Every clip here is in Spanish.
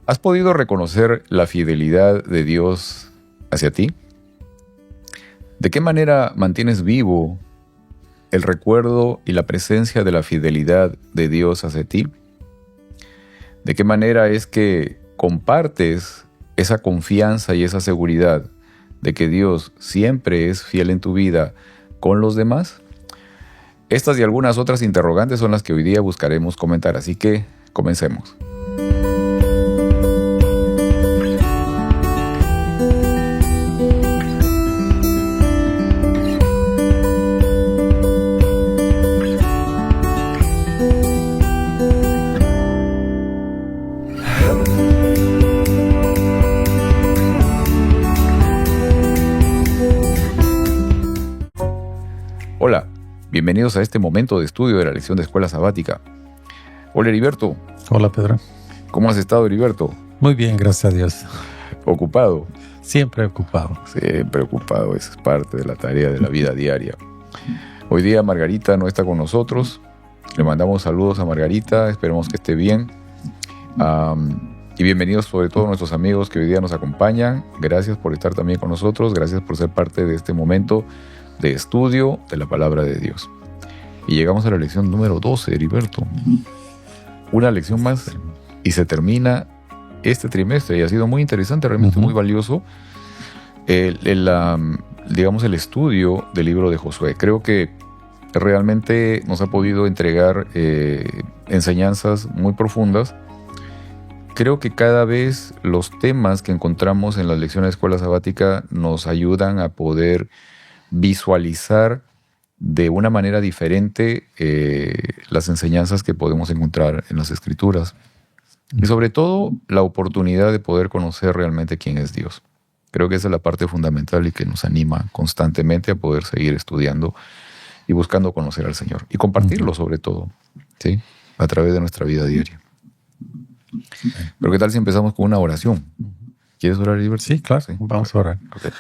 ¿Has podido reconocer la fidelidad de Dios hacia ti? ¿De qué manera mantienes vivo el recuerdo y la presencia de la fidelidad de Dios hacia ti? ¿De qué manera es que compartes esa confianza y esa seguridad de que Dios siempre es fiel en tu vida con los demás? Estas y algunas otras interrogantes son las que hoy día buscaremos comentar, así que comencemos. Hola, bienvenidos a este momento de estudio de la lección de Escuela Sabática. Hola, Heriberto. Hola, Pedro. ¿Cómo has estado, Heriberto? Muy bien, gracias a Dios. ¿Ocupado? Siempre ocupado. Siempre ocupado, esa es parte de la tarea de la vida diaria. Hoy día Margarita no está con nosotros. Le mandamos saludos a Margarita, esperemos que esté bien. Y bienvenidos sobre todo a nuestros amigos que hoy día nos acompañan. Gracias por estar también con nosotros, gracias por ser parte de este momento de estudio de la palabra de Dios. Y llegamos a la lección número 12, Heriberto. Una lección más y se termina este trimestre y ha sido muy interesante, realmente muy valioso digamos el estudio del libro de Josué. Creo que realmente nos ha podido entregar enseñanzas muy profundas. Creo que cada vez los temas que encontramos en las lecciones de Escuela Sabática nos ayudan a poder visualizar de una manera diferente las enseñanzas que podemos encontrar en las Escrituras. Y sobre todo, la oportunidad de poder conocer realmente quién es Dios. Creo que esa es la parte fundamental y que nos anima constantemente a poder seguir estudiando y buscando conocer al Señor. Y compartirlo sobre todo, ¿sí? A través de nuestra vida diaria. Pero ¿qué tal si empezamos con una oración? ¿Quieres orar, Heriberto? Sí, claro. Sí. Vamos a orar. Okay.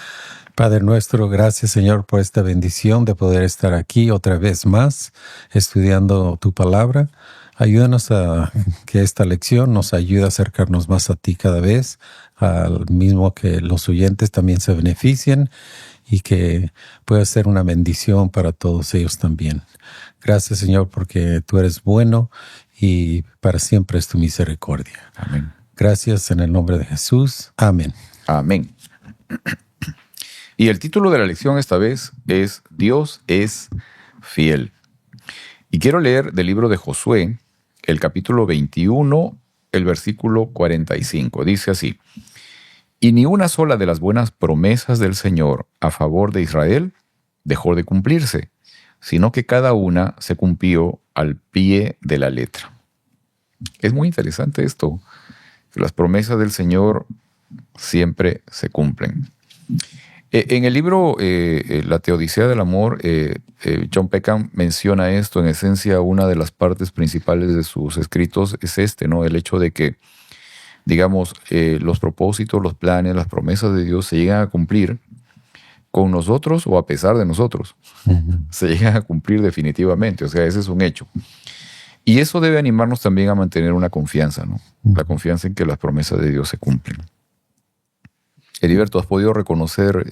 Padre nuestro, gracias, Señor, por esta bendición de poder estar aquí otra vez más estudiando tu palabra. Ayúdanos a que esta lección nos ayude a acercarnos más a ti cada vez, al mismo que los oyentes también se beneficien y que pueda ser una bendición para todos ellos también. Gracias, Señor, porque tú eres bueno y para siempre es tu misericordia. Amén. Gracias en el nombre de Jesús. Amén. Amén. Y el título de la lección esta vez es Dios es fiel. Y quiero leer del libro de Josué, el capítulo 21, el versículo 45. Dice así: Y ni una sola de las buenas promesas del Señor a favor de Israel dejó de cumplirse, sino que cada una se cumplió al pie de la letra. Es muy interesante esto, que las promesas del Señor siempre se cumplen. En el libro La Teodicea del Amor, John Peckham menciona esto. En esencia, una de las partes principales de sus escritos es ¿no? El hecho de que, digamos, los propósitos, los planes, las promesas de Dios se llegan a cumplir con nosotros o a pesar de nosotros. Se llegan a cumplir definitivamente, o sea, ese es un hecho. Y eso debe animarnos también a mantener una confianza, ¿no? La confianza en que las promesas de Dios se cumplen. Heriberto, ¿has podido reconocer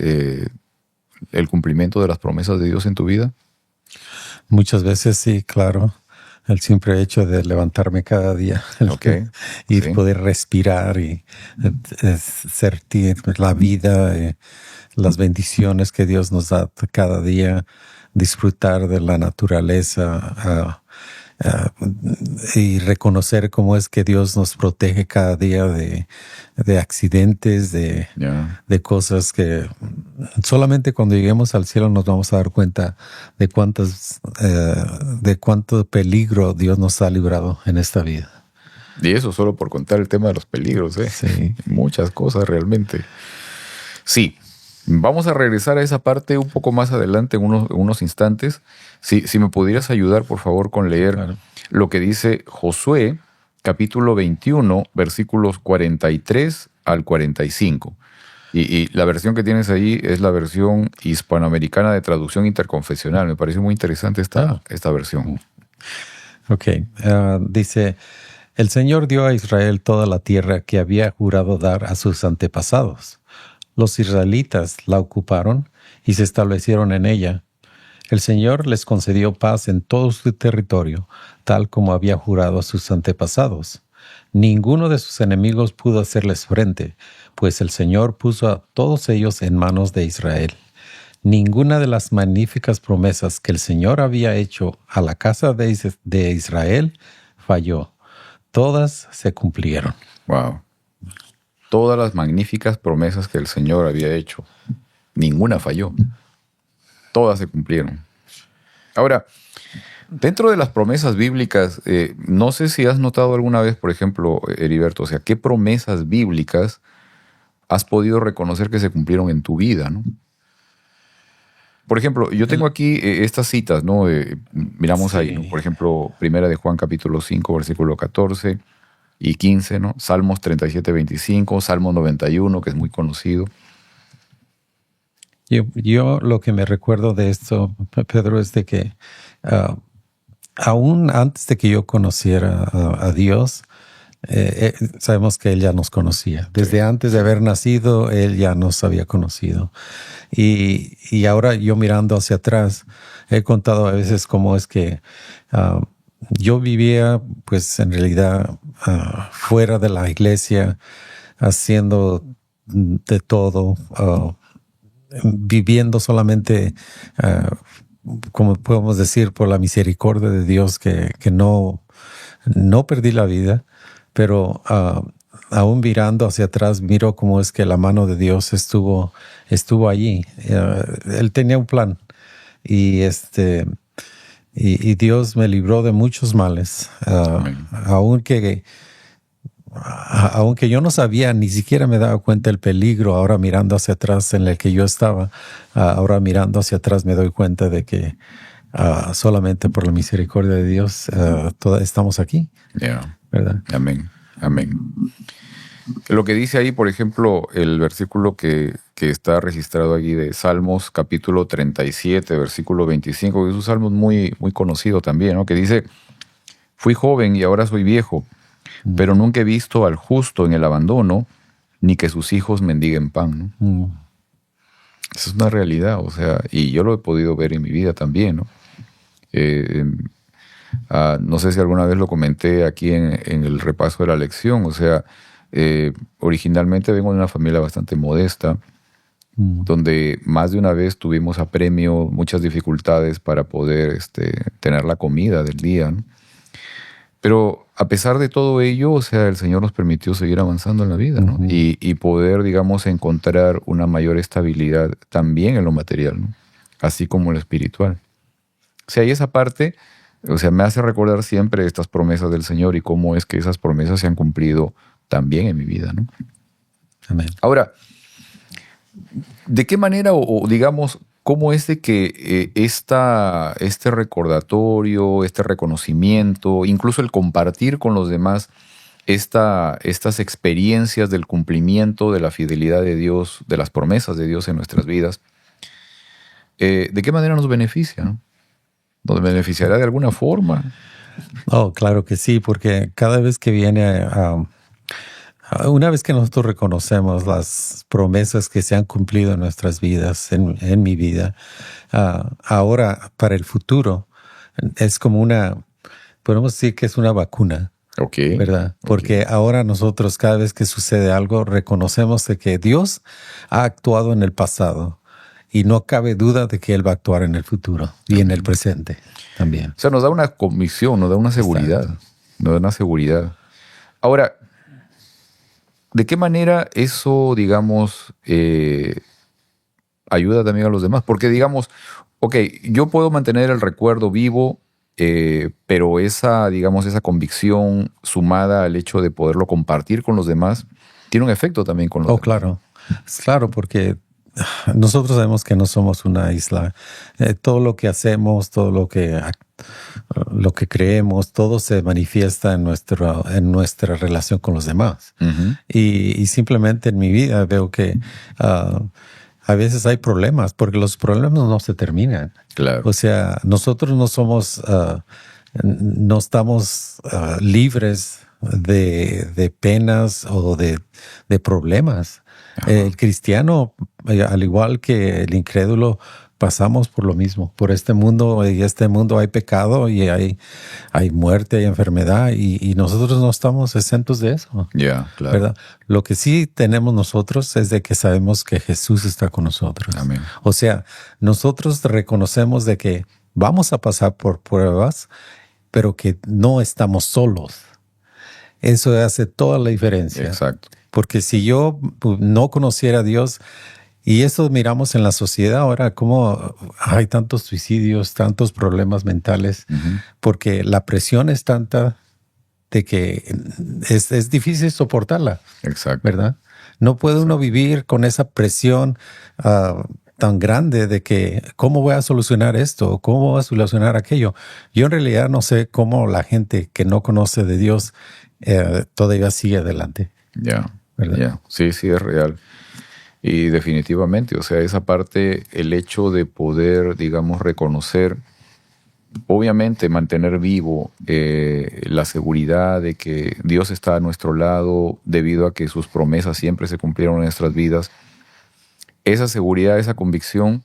el cumplimiento de las promesas de Dios en tu vida? Muchas veces sí, claro. El simple hecho de levantarme cada día y sí, poder respirar y sentir la vida, las bendiciones que Dios nos da cada día, disfrutar de la naturaleza, y reconocer cómo es que Dios nos protege cada día de accidentes, de cosas que solamente cuando lleguemos al cielo nos vamos a dar cuenta de cuánto peligro Dios nos ha librado en esta vida. Y eso solo por contar el tema de los peligros, ¿eh? Sí. Muchas cosas realmente. Sí. Vamos a regresar a esa parte un poco más adelante en unos instantes. Si me pudieras ayudar, por favor, con leer lo que dice Josué, capítulo 21, versículos 43 al 45. Y la versión que tienes ahí es la versión hispanoamericana de traducción interconfesional. Me parece muy interesante esta versión. Ok. Dice: El Señor dio a Israel toda la tierra que había jurado dar a sus antepasados. Los israelitas la ocuparon y se establecieron en ella. El Señor les concedió paz en todo su territorio, tal como había jurado a sus antepasados. Ninguno de sus enemigos pudo hacerles frente, pues el Señor puso a todos ellos en manos de Israel. Ninguna de las magníficas promesas que el Señor había hecho a la casa de Israel falló. Todas se cumplieron. Wow. Todas las magníficas promesas que el Señor había hecho, ninguna falló. Todas se cumplieron. Ahora, dentro de las promesas bíblicas, no sé si has notado alguna vez, por ejemplo, Heriberto, o sea, ¿qué promesas bíblicas has podido reconocer que se cumplieron en tu vida, ¿no? Por ejemplo, yo tengo aquí estas citas, ¿no? Miramos Sí. ahí, ¿no? Por ejemplo, Primera de Juan capítulo 5, versículo 14 y 15, ¿no? Salmos 37, 25, Salmo 91, que es muy conocido. Yo lo que me recuerdo de esto, Pedro, es de que aún antes de que yo conociera a Dios, sabemos que Él ya nos conocía. Desde antes de haber nacido, Él ya nos había conocido. Y ahora yo mirando hacia atrás, he contado a veces cómo es que yo vivía, pues en realidad, fuera de la iglesia, haciendo de todo, viviendo solamente, como podemos decir, por la misericordia de Dios, que no perdí la vida, pero aún mirando hacia atrás, miro cómo es que la mano de Dios estuvo allí. Él tenía un plan y Dios me libró de muchos males, aunque yo no sabía, ni siquiera me daba cuenta del peligro. Ahora mirando hacia atrás en el que yo estaba, ahora mirando hacia atrás me doy cuenta de que solamente por la misericordia de Dios estamos aquí. Yeah. ¿Verdad? Amén. Amén. Lo que dice ahí, por ejemplo, el versículo que está registrado allí de Salmos, capítulo 37, versículo 25, que es un salmo muy, muy conocido también, ¿no? Que dice, fui joven y ahora soy viejo, pero nunca he visto al justo en el abandono, ni que sus hijos mendiguen pan, ¿no? Esa es una realidad, o sea, y yo lo he podido ver en mi vida también, ¿no? No sé si alguna vez lo comenté aquí en el repaso de la lección, o sea, originalmente vengo de una familia bastante modesta, donde más de una vez tuvimos apremio, muchas dificultades para poder tener la comida del día, ¿no? Pero a pesar de todo ello, o sea, el Señor nos permitió seguir avanzando en la vida, ¿no? Y poder, digamos, encontrar una mayor estabilidad también en lo material, ¿no? Así como en lo espiritual. O sea, y esa parte, o sea, me hace recordar siempre estas promesas del Señor y cómo es que esas promesas se han cumplido también en mi vida, ¿no? Amén. Ahora, ¿de qué manera o digamos, cómo es de que este recordatorio, este reconocimiento, incluso el compartir con los demás estas experiencias del cumplimiento de la fidelidad de Dios, de las promesas de Dios en nuestras vidas, ¿de qué manera nos beneficia, ¿no? ¿Nos beneficiará de alguna forma? Oh, claro que sí, porque cada vez que viene una vez que nosotros reconocemos las promesas que se han cumplido en nuestras vidas, en mi vida, ahora para el futuro es como podemos decir que es una vacuna, ¿verdad? Porque ahora nosotros cada vez que sucede algo reconocemos de que Dios ha actuado en el pasado y no cabe duda de que Él va a actuar en el futuro y en el presente también. O sea, nos da una convicción, nos da una seguridad. Exacto. Nos da una seguridad. Ahora, ¿de qué manera eso, digamos, ayuda también a los demás? Porque, digamos, ok, yo puedo mantener el recuerdo vivo, pero esa convicción sumada al hecho de poderlo compartir con los demás, tiene un efecto también con los demás. Claro. Claro, porque nosotros sabemos que no somos una isla. Todo lo que hacemos, todo lo que creemos, todo se manifiesta en nuestra relación con los demás. Y simplemente en mi vida veo que a veces hay problemas, porque los problemas no se terminan. Claro. O sea, nosotros no estamos libres de penas o de problemas. Ajá. El cristiano, al igual que el incrédulo, pasamos por lo mismo, por este mundo, y este mundo hay pecado y hay muerte, hay enfermedad, y nosotros no estamos exentos de eso. Ya, claro. ¿Verdad? Lo que sí tenemos nosotros es de que sabemos que Jesús está con nosotros. Amén. O sea, nosotros reconocemos de que vamos a pasar por pruebas, pero que no estamos solos. Eso hace toda la diferencia. Exacto. Porque si yo no conociera a Dios, y eso miramos en la sociedad ahora, cómo hay tantos suicidios, tantos problemas mentales, porque la presión es tanta de que es difícil soportarla. Exacto. ¿Verdad? No puede uno vivir con esa presión tan grande de que ¿cómo voy a solucionar esto? ¿Cómo voy a solucionar aquello? Yo en realidad no sé cómo la gente que no conoce de Dios todavía sigue adelante. Ya, ¿verdad? ya. Sí, sí, es real. Y definitivamente, o sea, esa parte, el hecho de poder, digamos, reconocer, obviamente mantener vivo la seguridad de que Dios está a nuestro lado debido a que sus promesas siempre se cumplieron en nuestras vidas. Esa seguridad, esa convicción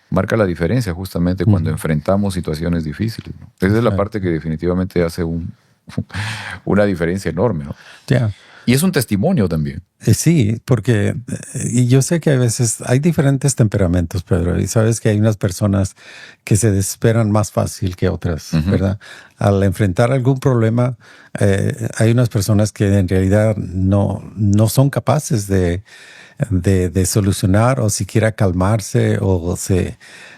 marca la diferencia justamente cuando enfrentamos situaciones difíciles, ¿no? Esa es la parte que definitivamente hace una diferencia enorme, ¿no? Yeah. Y es un testimonio también. Sí, porque y yo sé que a veces hay diferentes temperamentos, Pedro, y sabes que hay unas personas que se desesperan más fácil que otras, ¿verdad? Al enfrentar algún problema, hay unas personas que en realidad no son capaces de solucionar o siquiera calmarse o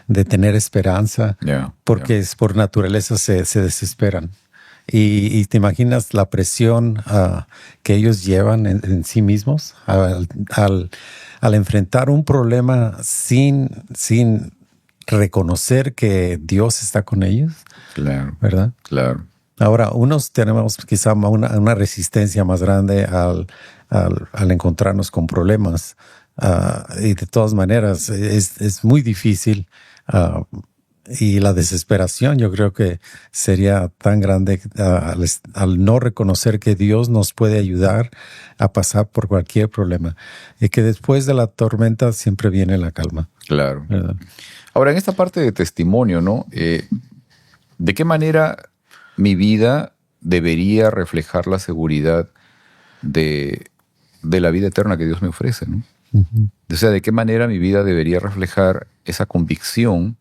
de tener esperanza, porque es por naturaleza se desesperan. Y te imaginas la presión que ellos llevan en sí mismos al enfrentar un problema sin reconocer que Dios está con ellos. Claro. ¿Verdad? Claro. Ahora, unos tenemos quizá una resistencia más grande al encontrarnos con problemas. Y de todas maneras, es muy difícil. Y la desesperación yo creo que sería tan grande al no reconocer que Dios nos puede ayudar a pasar por cualquier problema y que después de la tormenta siempre viene la calma. Claro. ¿Verdad? Ahora, en esta parte de testimonio, ¿no? ¿De qué manera mi vida debería reflejar la seguridad de la vida eterna que Dios me ofrece, ¿no? O sea, ¿de qué manera mi vida debería reflejar esa convicción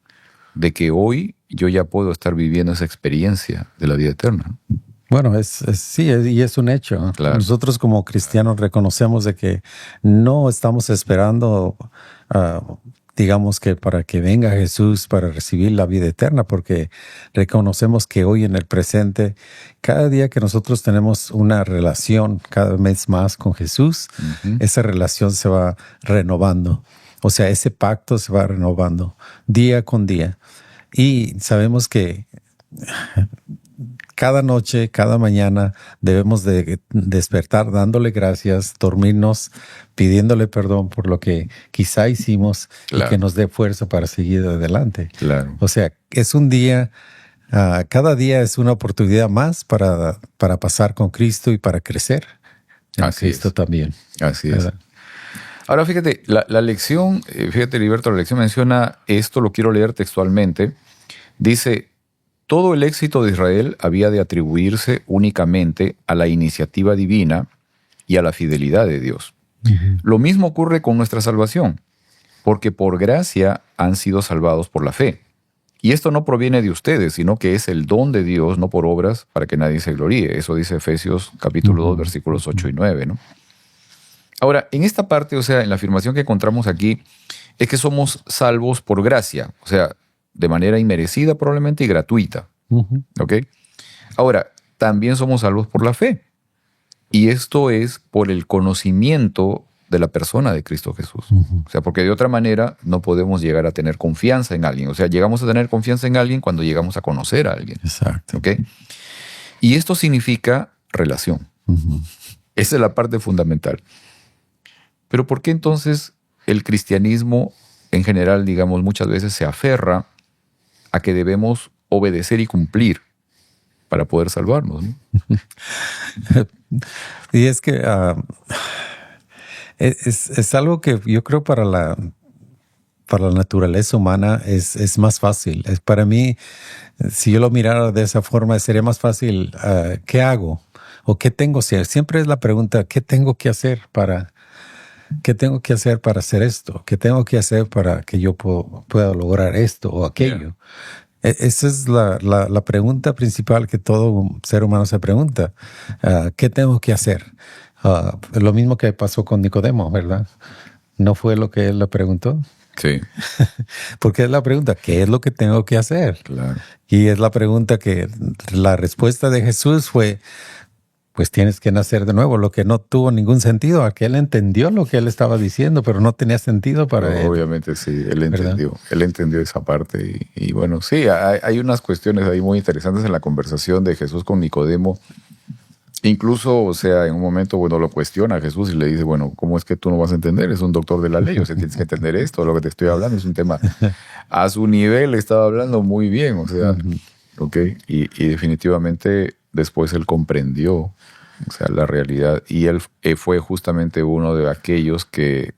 de que hoy yo ya puedo estar viviendo esa experiencia de la vida eterna? Bueno, sí, y es un hecho. Claro. Nosotros como cristianos reconocemos de que no estamos esperando, digamos que para que venga Jesús para recibir la vida eterna, porque reconocemos que hoy en el presente, cada día que nosotros tenemos una relación cada vez más con Jesús, esa relación se va renovando. O sea, ese pacto se va renovando día con día. Y sabemos que cada noche, cada mañana debemos de despertar dándole gracias, dormirnos pidiéndole perdón por lo que quizá hicimos y que nos dé fuerza para seguir adelante. Claro. O sea, es un día, cada día es una oportunidad más para pasar con Cristo y para crecer en Cristo también. Así es. ¿Verdad? Ahora, fíjate, la lección, Heriberto, la lección menciona esto, lo quiero leer textualmente. Dice: todo el éxito de Israel había de atribuirse únicamente a la iniciativa divina y a la fidelidad de Dios. Lo mismo ocurre con nuestra salvación, porque por gracia han sido salvados por la fe. Y esto no proviene de ustedes, sino que es el don de Dios, no por obras, para que nadie se gloríe. Eso dice Efesios capítulo 2, versículos 8 y 9, ¿no? Ahora, en esta parte, o sea, en la afirmación que encontramos aquí, es que somos salvos por gracia, o sea, de manera inmerecida probablemente y gratuita. ¿Ok? Ahora, también somos salvos por la fe. Y esto es por el conocimiento de la persona de Cristo Jesús. O sea, porque de otra manera no podemos llegar a tener confianza en alguien. O sea, llegamos a tener confianza en alguien cuando llegamos a conocer a alguien. Exacto. ¿Ok? Y esto significa relación. Esa es la parte fundamental. Pero ¿por qué entonces el cristianismo en general, digamos, muchas veces se aferra a que debemos obedecer y cumplir para poder salvarnos, ¿no? Y es que es algo que yo creo para la naturaleza humana es más fácil. Para mí, si yo lo mirara de esa forma, sería más fácil. ¿Qué hago? ¿O qué tengo que hacer? Siempre es la pregunta, ¿qué tengo que hacer para hacer esto? ¿Qué tengo que hacer para que yo pueda lograr esto o aquello? Yeah. Esa es la pregunta principal que todo ser humano se pregunta. ¿Qué tengo que hacer? Lo mismo que pasó con Nicodemo, ¿verdad? ¿No fue lo que él le preguntó? Sí. Porque es la pregunta, ¿qué es lo que tengo que hacer? Claro. Y es la pregunta que la respuesta de Jesús fue, pues tienes que nacer de nuevo, lo que no tuvo ningún sentido. Aquel entendió lo que él estaba diciendo, pero no tenía sentido para él. Obviamente sí, él entendió. ¿Verdad? Él entendió esa parte. Y bueno, sí, hay unas cuestiones ahí muy interesantes en la conversación de Jesús con Nicodemo. Incluso, o sea, en un momento, bueno, lo cuestiona a Jesús y le dice, bueno, ¿cómo es que tú no vas a entender? Es un doctor de la ley, o sea, tienes que entender esto, lo que te estoy hablando es un tema a su nivel, estaba hablando muy bien, o sea, ok, y definitivamente después él comprendió, o sea, la realidad, y él fue justamente uno de aquellos que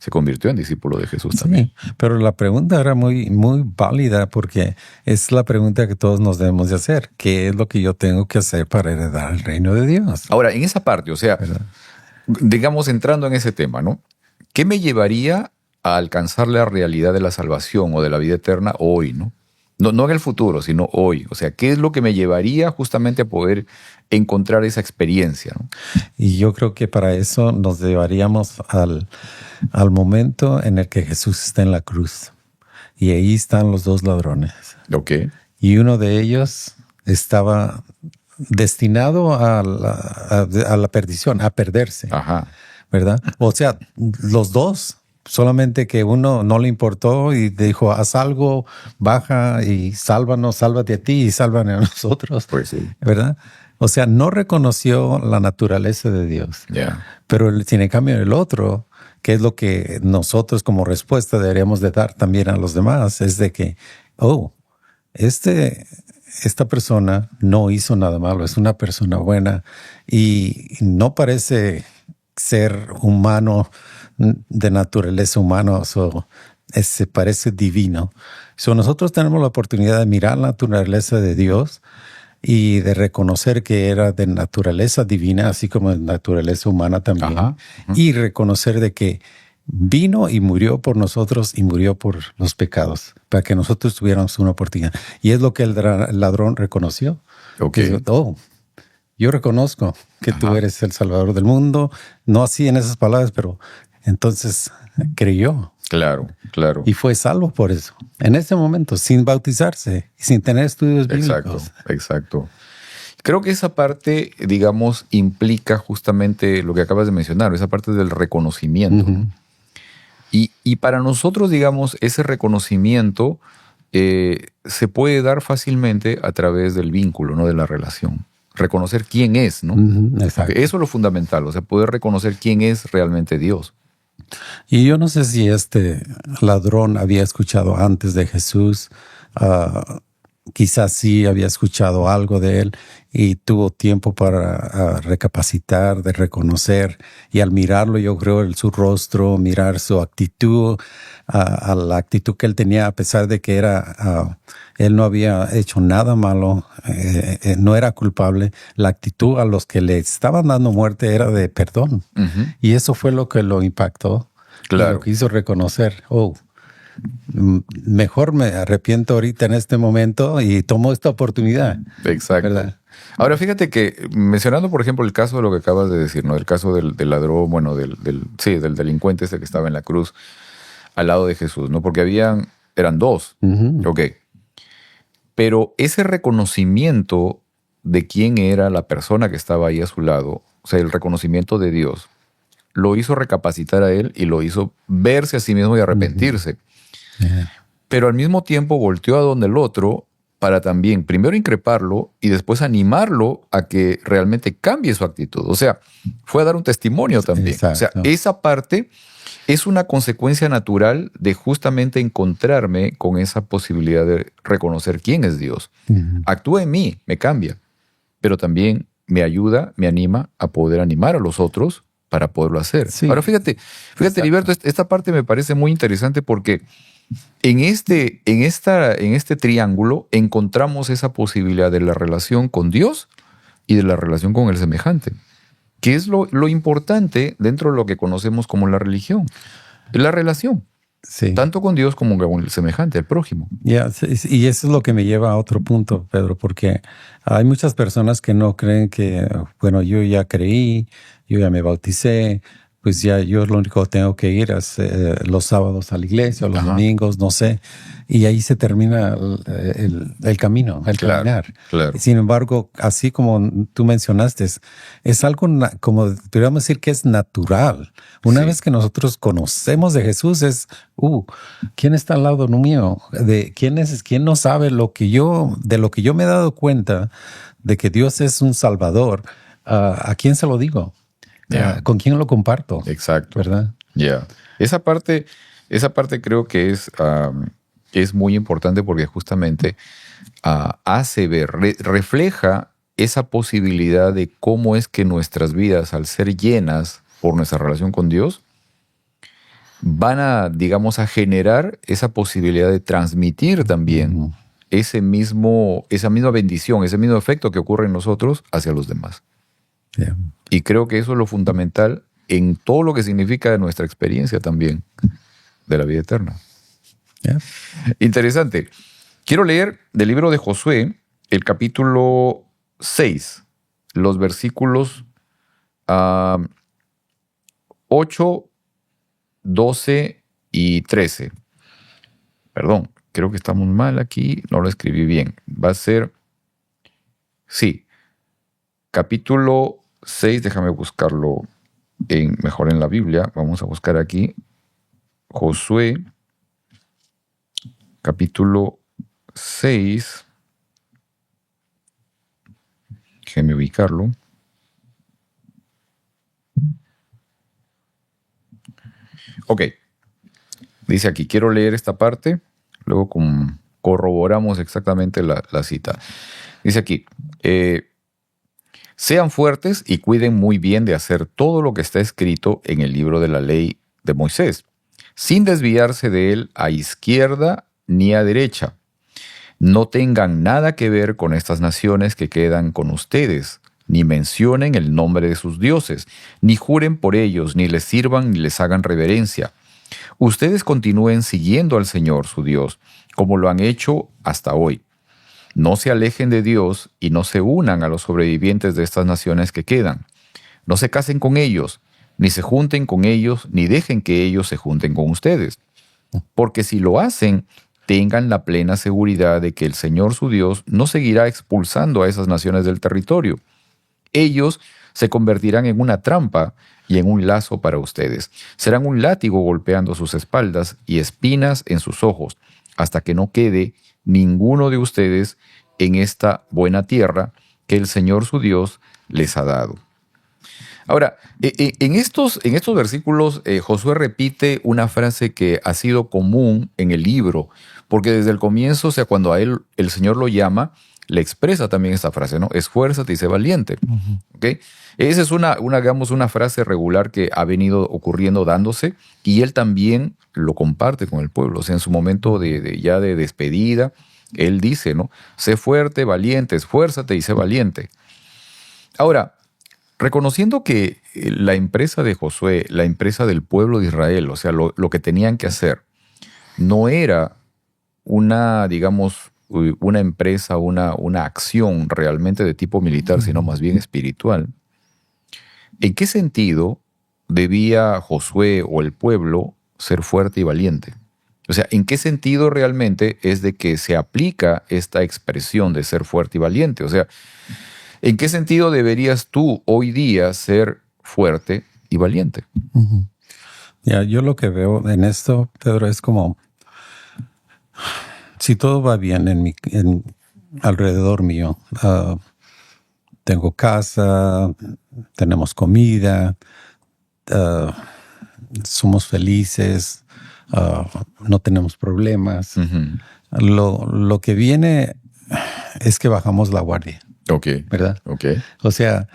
se convirtió en discípulo de Jesús también. Sí, pero la pregunta era muy, muy válida porque es la pregunta que todos nos debemos de hacer. ¿Qué es lo que yo tengo que hacer para heredar el reino de Dios? Ahora, en esa parte, o sea, ¿verdad? Digamos, entrando en ese tema, ¿no? ¿Qué me llevaría a alcanzar la realidad de la salvación o de la vida eterna hoy, ¿no? No en el futuro, sino hoy. O sea, ¿qué es lo que me llevaría justamente a poder encontrar esa experiencia, ¿no? Y yo creo que para eso nos llevaríamos al momento en el que Jesús está en la cruz. Y ahí están los dos ladrones. Ok. Y uno de ellos estaba destinado a la perdición, a perderse. Ajá. ¿Verdad? O sea, los dos. Solamente que uno no le importó y dijo, haz algo, baja y sálvanos, sálvate a ti y sálvame a nosotros. Pues sí. ¿Verdad? O sea, no reconoció la naturaleza de Dios. Yeah. Pero sin en cambio el otro, que es lo que nosotros como respuesta deberíamos de dar también a los demás, es de que, esta persona no hizo nada malo, es una persona buena y no parece ser humano de naturaleza humana, se parece divino. Nosotros tenemos la oportunidad de mirar la naturaleza de Dios y de reconocer que era de naturaleza divina, así como de naturaleza humana también. Ajá. Y reconocer de que vino y murió por nosotros y murió por los pecados, para que nosotros tuviéramos una oportunidad. Y es lo que el ladrón reconoció. Okay. Yo reconozco que tú eres el Salvador del mundo. No así en esas palabras, pero entonces creyó. Claro, claro. Y fue salvo por eso. En ese momento, sin bautizarse, sin tener estudios bíblicos. Exacto. Creo que esa parte, digamos, implica justamente lo que acabas de mencionar, esa parte del reconocimiento. Uh-huh. Y para nosotros, digamos, ese reconocimiento se puede dar fácilmente a través del vínculo, ¿no? De la relación. Reconocer quién es, ¿no? Uh-huh, exacto. Eso es lo fundamental, o sea, poder reconocer quién es realmente Dios. Y yo no sé si este ladrón había escuchado antes de Jesús, quizás sí había escuchado algo de él y tuvo tiempo para recapacitar, de reconocer, y al mirarlo yo creo su rostro, mirar su actitud, a la actitud que él tenía a pesar de que él no había hecho nada malo, no era culpable, la actitud a los que le estaban dando muerte era de perdón. Uh-huh. Y eso fue lo que lo impactó, claro. Lo que hizo reconocer, mejor me arrepiento ahorita en este momento y tomo esta oportunidad. Exacto. ¿Verdad? Ahora, fíjate que mencionando, por ejemplo, el caso de lo que acabas de decir, ¿no? El caso del ladrón, bueno, del delincuente que estaba en la cruz al lado de Jesús, ¿no? Porque eran dos. Uh-huh. Ok. Pero ese reconocimiento de quién era la persona que estaba ahí a su lado, o sea, el reconocimiento de Dios, lo hizo recapacitar a él y lo hizo verse a sí mismo y arrepentirse. Uh-huh. Yeah. Pero al mismo tiempo volteó a donde el otro para también primero increparlo y después animarlo a que realmente cambie su actitud. O sea, fue a dar un testimonio también. Exacto. O sea, esa parte es una consecuencia natural de justamente encontrarme con esa posibilidad de reconocer quién es Dios. Actúa en mí, me cambia, pero también me ayuda, me anima a poder animar a los otros para poderlo hacer. Sí. Ahora fíjate, Heriberto, esta parte me parece muy interesante porque en este triángulo encontramos esa posibilidad de la relación con Dios y de la relación con el semejante, que es lo importante dentro de lo que conocemos como la religión. Es la relación, sí, tanto con Dios como con el semejante, el prójimo. y eso es lo que me lleva a otro punto, Pedro, porque hay muchas personas que no creen que, bueno, yo ya creí, yo ya me bauticé, pues ya yo lo único que tengo que ir es los sábados a la iglesia o los domingos, no sé, y ahí se termina el camino, el caminar. Claro. Sin embargo, así como tú mencionaste, es algo como podríamos decir que es natural. Una vez que nosotros conocemos de Jesús es, ¿quién está al lado mío? ¿Quién no sabe de lo que yo me he dado cuenta de que Dios es un Salvador? ¿A quién se lo digo? ¿Con quién lo comparto? Exacto. ¿Verdad? Esa parte creo que es muy importante porque justamente hace ver, refleja esa posibilidad de cómo es que nuestras vidas, al ser llenas por nuestra relación con Dios, van a generar esa posibilidad de transmitir también esa misma bendición, ese mismo efecto que ocurre en nosotros hacia los demás. Y creo que eso es lo fundamental en todo lo que significa de nuestra experiencia también de la vida eterna. Interesante. Quiero leer del libro de Josué el capítulo 6, los versículos 8, 12 y 13. Perdón, creo que estamos mal aquí, no lo escribí bien. Va a ser, sí, capítulo 6, déjame buscarlo mejor en la Biblia. Vamos a buscar aquí Josué, capítulo 6. Déjame ubicarlo. Ok, dice aquí, quiero leer esta parte, luego corroboramos exactamente la cita. Dice aquí, sean fuertes y cuiden muy bien de hacer todo lo que está escrito en el libro de la ley de Moisés, sin desviarse de él a izquierda ni a derecha. No tengan nada que ver con estas naciones que quedan con ustedes, ni mencionen el nombre de sus dioses, ni juren por ellos, ni les sirvan ni les hagan reverencia. Ustedes continúen siguiendo al Señor su Dios, como lo han hecho hasta hoy. No se alejen de Dios y no se unan a los sobrevivientes de estas naciones que quedan. No se casen con ellos, ni se junten con ellos, ni dejen que ellos se junten con ustedes. Porque si lo hacen, tengan la plena seguridad de que el Señor su Dios no seguirá expulsando a esas naciones del territorio. Ellos se convertirán en una trampa y en un lazo para ustedes. Serán un látigo golpeando sus espaldas y espinas en sus ojos, hasta que no quede ninguno de ustedes en esta buena tierra que el Señor su Dios les ha dado. Ahora, en estos versículos, Josué repite una frase que ha sido común en el libro, porque desde el comienzo, o sea, cuando a él el Señor lo llama, le expresa también esta frase, ¿no? Esfuérzate y sé valiente. ¿Okay? Esa es una frase regular que ha venido ocurriendo, dándose, y él también lo comparte con el pueblo. O sea, en su momento de despedida, él dice, ¿no? Sé fuerte, valiente, esfuérzate y sé valiente. Ahora, reconociendo que la empresa de Josué, la empresa del pueblo de Israel, o sea, lo que tenían que hacer, no era una empresa, una acción realmente de tipo militar, sino más bien espiritual. ¿En qué sentido debía Josué o el pueblo ser fuerte y valiente? O sea, ¿en qué sentido realmente es de que se aplica esta expresión de ser fuerte y valiente? O sea, ¿en qué sentido deberías tú hoy día ser fuerte y valiente? Yo lo que veo en esto, Pedro, es como si todo va bien alrededor mío. Tengo casa, tenemos comida, somos felices, no tenemos problemas. Lo que viene es que bajamos la guardia. ¿Verdad? O sea,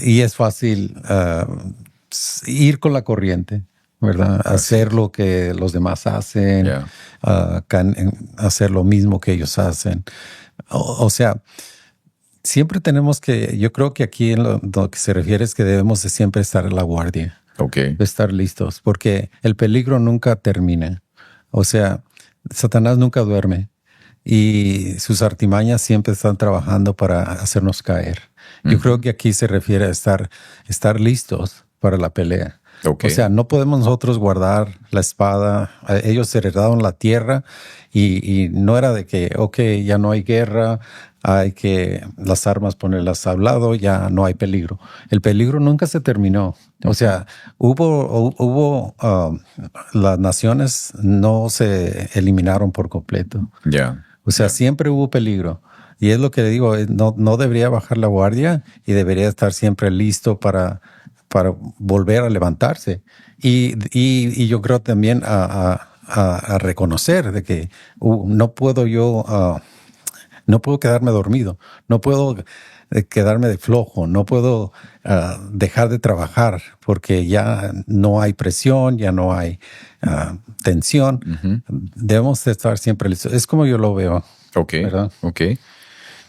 y es fácil ir con la corriente, ¿verdad? Hacer lo que los demás hacen, hacer lo mismo que ellos hacen. O sea, siempre tenemos que, yo creo que aquí en lo que se refiere es que debemos de siempre estar en la guardia. De estar listos, porque el peligro nunca termina. O sea, Satanás nunca duerme y sus artimañas siempre están trabajando para hacernos caer. Yo creo que aquí se refiere a estar listos para la pelea. O sea, no podemos nosotros guardar la espada. Ellos heredaron la tierra y no era de que, ya no hay guerra, hay que las armas ponerlas a un lado, ya no hay peligro. El peligro nunca se terminó. O sea, las naciones no se eliminaron por completo. O sea, siempre hubo peligro. Y es lo que le digo, no debería bajar la guardia y debería estar siempre listo para volver a levantarse. Y yo creo también a reconocer de que no puedo quedarme dormido, no puedo quedarme de flojo, no puedo dejar de trabajar porque ya no hay presión, ya no hay tensión. Debemos de estar siempre listos. Es como yo lo veo. ¿Verdad?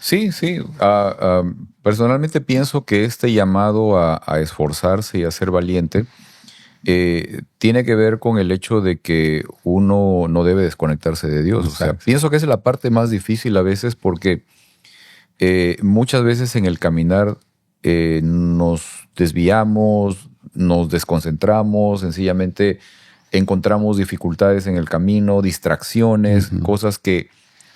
Sí. Personalmente pienso que este llamado a esforzarse y a ser valiente tiene que ver con el hecho de que uno no debe desconectarse de Dios. Exacto. O sea, pienso que esa es la parte más difícil a veces porque muchas veces en el caminar nos desviamos, nos desconcentramos, sencillamente encontramos dificultades en el camino, distracciones, cosas que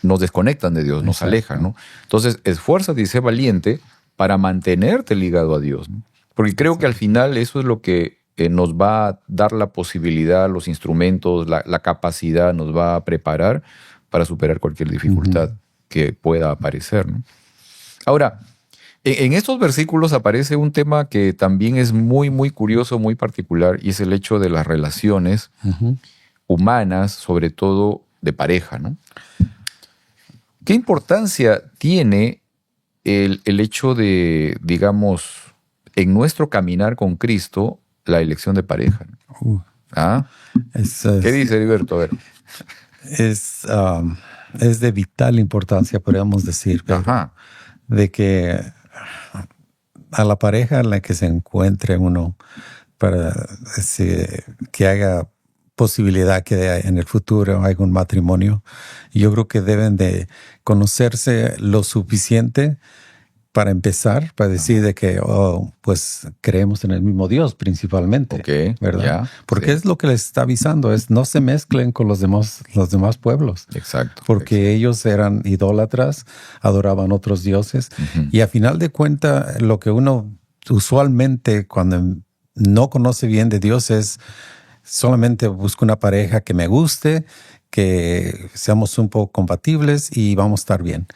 nos desconectan de Dios, nos alejan, ¿no? Entonces, esfuérzate y sé valiente para mantenerte ligado a Dios, ¿no? Porque creo que al final eso es lo que nos va a dar la posibilidad, los instrumentos, la capacidad, nos va a preparar para superar cualquier dificultad que pueda aparecer, ¿no? Ahora, en estos versículos aparece un tema que también es muy, muy curioso, muy particular, y es el hecho de las relaciones humanas, sobre todo de pareja, ¿no? ¿Qué importancia tiene el hecho de, digamos, en nuestro caminar con Cristo, la elección de pareja? ¿Qué dice Heriberto? A ver. Es de vital importancia, podríamos decir, de que a la pareja en la que se encuentre uno para que haga posibilidad que en el futuro haya un matrimonio, yo creo que deben de conocerse lo suficiente para empezar, para decir de que, pues creemos en el mismo Dios principalmente, ¿verdad? Porque es lo que les está avisando, es no se mezclen con los demás pueblos. Exacto. Porque ellos eran idólatras, adoraban otros dioses, y a final de cuentas, lo que uno usualmente cuando no conoce bien de Dios es solamente busco una pareja que me guste, que seamos un poco compatibles y vamos a estar bien.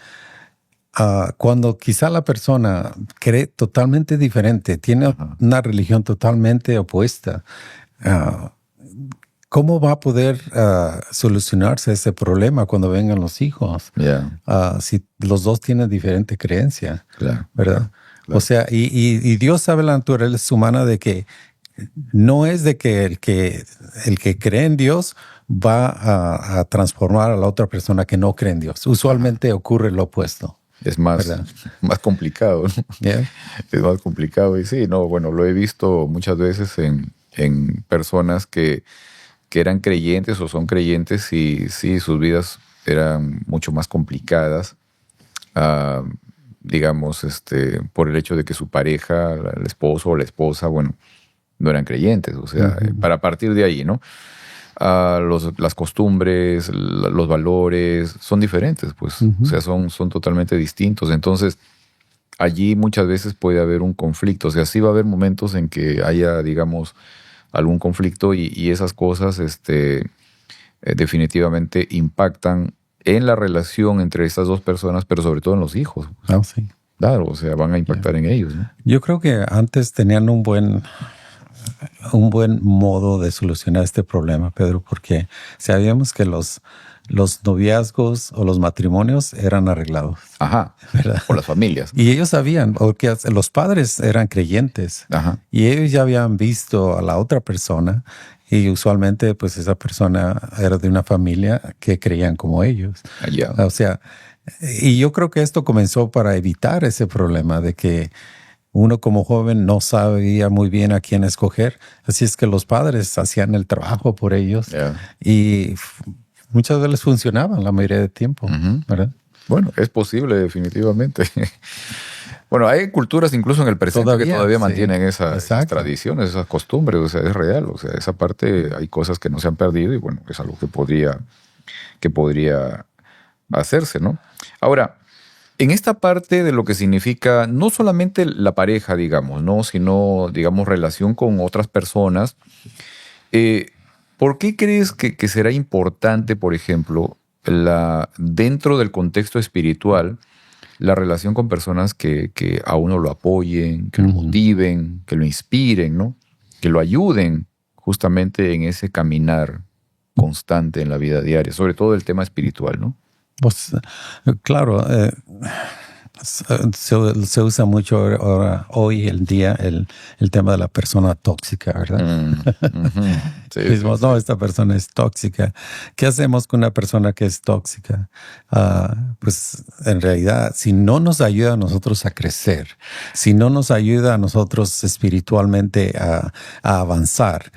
Cuando quizá la persona cree totalmente diferente, tiene una religión totalmente opuesta, ¿cómo va a poder solucionarse ese problema cuando vengan los hijos? Si los dos tienen diferente creencia, ¿verdad? O sea, y Dios sabe la naturaleza humana de que no es de que el que cree en Dios va a transformar a la otra persona que no cree en Dios. Usualmente ocurre lo opuesto. Es más complicado, ¿no? Es más complicado. Y sí, lo he visto muchas veces en personas que eran creyentes o son creyentes y sí, sus vidas eran mucho más complicadas, digamos, por el hecho de que su pareja, el esposo o la esposa, no eran creyentes. O sea, para partir de ahí, ¿no? Las costumbres, los valores son diferentes, pues. O sea, son totalmente distintos. Entonces, allí muchas veces puede haber un conflicto. O sea, sí va a haber momentos en que haya, digamos, algún conflicto y esas cosas definitivamente impactan en la relación entre estas dos personas, pero sobre todo en los hijos. Sí. Claro, o sea, van a impactar en ellos, ¿no? Yo creo que antes tenían un buen un buen modo de solucionar este problema, Pedro, porque sabíamos que los noviazgos o los matrimonios eran arreglados. Ajá, ¿verdad? Por las familias. Y ellos sabían, porque los padres eran creyentes. Ajá. Y ellos ya habían visto a la otra persona y usualmente pues esa persona era de una familia que creían como ellos. Yeah. O sea, y yo creo que esto comenzó para evitar ese problema de que uno como joven no sabía muy bien a quién escoger. Así es que los padres hacían el trabajo por ellos. Yeah. Y muchas veces funcionaban la mayoría del tiempo, ¿verdad? Bueno, es posible definitivamente. Bueno, hay culturas incluso en el presente que todavía mantienen esas tradiciones, esas costumbres, o sea, es real. O sea, esa parte hay cosas que no se han perdido y bueno, es algo que podría hacerse, ¿no? Ahora, en esta parte de lo que significa no solamente la pareja, digamos, ¿no? Sino, digamos, relación con otras personas, ¿por qué crees que será importante, por ejemplo, dentro del contexto espiritual, la relación con personas que a uno lo apoyen, que lo motiven, que lo inspiren, ¿no? Que lo ayuden justamente en ese caminar constante en la vida diaria, sobre todo el tema espiritual, ¿no? Pues, claro, se usa mucho ahora, hoy el día el tema de la persona tóxica, ¿verdad? Sí, decimos, no, esta persona es tóxica. ¿Qué hacemos con una persona que es tóxica? Pues en realidad, si no nos ayuda a nosotros a crecer, si no nos ayuda a nosotros espiritualmente a avanzar,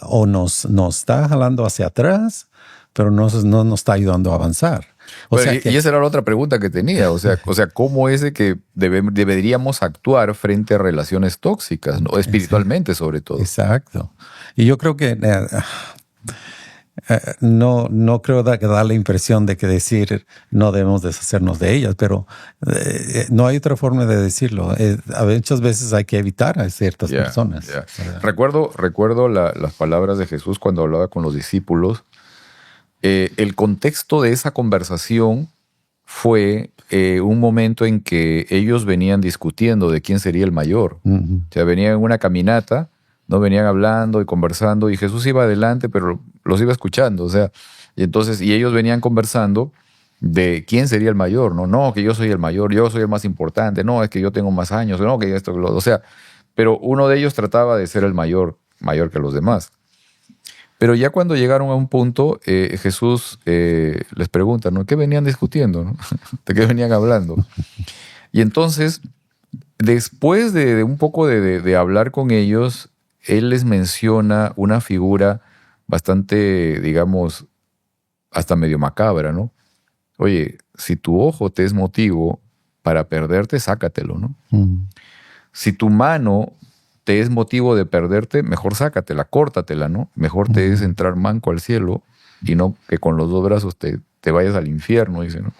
o nos está jalando hacia atrás, pero no nos está ayudando a avanzar. Y esa era la otra pregunta que tenía. O sea, ¿cómo es de que deberíamos actuar frente a relaciones tóxicas, ¿no? Espiritualmente, sobre todo? Exacto. Y yo creo que no creo que da la impresión de que decir no debemos deshacernos de ellas, pero no hay otra forma de decirlo. Muchas veces hay que evitar a ciertas personas. Recuerdo las palabras de Jesús cuando hablaba con los discípulos. El contexto de esa conversación fue un momento en que ellos venían discutiendo de quién sería el mayor. O sea, venían en una caminata, ¿no? Venían hablando y conversando y Jesús iba adelante, pero los iba escuchando. O sea, y ellos venían conversando de quién sería el mayor. No, que yo soy el mayor, yo soy el más importante, no, es que yo tengo más años, no, que esto, o sea, pero uno de ellos trataba de ser el mayor que los demás. Pero ya cuando llegaron a un punto, Jesús les pregunta, ¿no? ¿Qué venían discutiendo, ¿no? ¿De qué venían hablando? Y entonces, después de un poco de hablar con ellos, Él les menciona una figura bastante, digamos, hasta medio macabra, ¿no? Oye, si tu ojo te es motivo para perderte, sácatelo, ¿no? Si tu mano te es motivo de perderte, mejor sácatela, córtatela, ¿no? Mejor te es entrar manco al cielo y no que con los dos brazos te vayas al infierno, dice, ¿no?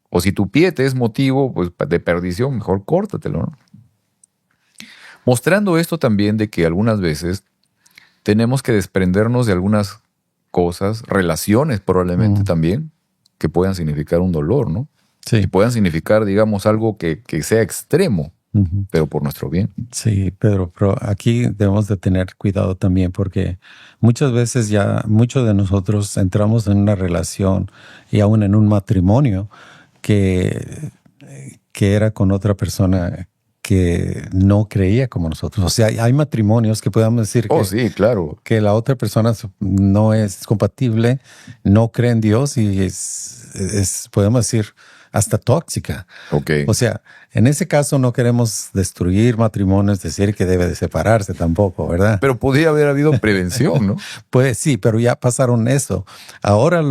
O si tu pie te es motivo pues, de perdición, mejor córtatelo, ¿no? Mostrando esto también de que algunas veces tenemos que desprendernos de algunas cosas, relaciones probablemente también, que puedan significar un dolor, ¿no? Sí. Que puedan significar, digamos, algo que sea extremo. Pero por nuestro bien. Sí, Pedro, pero aquí debemos de tener cuidado también porque muchas veces ya muchos de nosotros entramos en una relación y aún en un matrimonio que era con otra persona que no creía como nosotros. O sea, hay matrimonios que podemos decir sí, claro, que la otra persona no es compatible, no cree en Dios y es podemos decir, hasta tóxica. Okay. O sea, en ese caso no queremos destruir matrimonios, decir que debe de separarse tampoco, ¿verdad? Pero podría haber habido prevención, ¿no? Pues sí, pero ya pasaron eso. Ahora